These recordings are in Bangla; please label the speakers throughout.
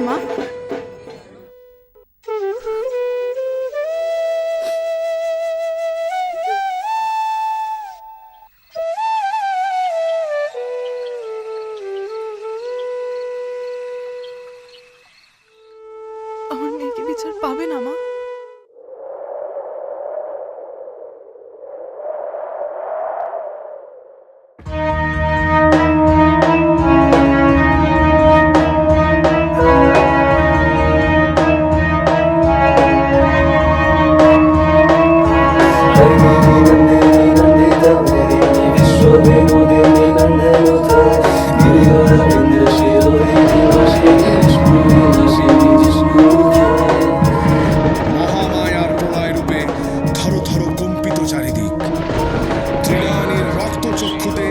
Speaker 1: মা? আমার মেয়ে কি বিচার পাবে না মা?
Speaker 2: মহামায়ার প্রলয় রূপে থর থর কম্পিত চারিদিক। ত্রিনয়নীর রক্ত চক্ষুতে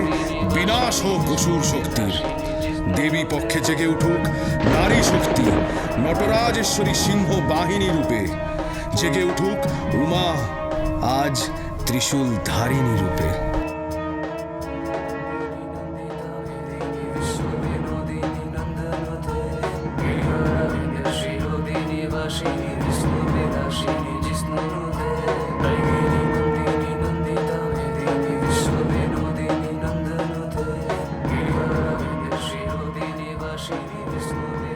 Speaker 2: বিনাশ হোক অসুর শক্তির। দেবী পক্ষে জেগে উঠুক নারী শক্তি, নটরাজেশ্বরী সিংহ বাহিনী রূপে। জেগে উঠুক উমা আজ ত্রিশূল ধারিণী রূপে।
Speaker 3: Shri Vishnu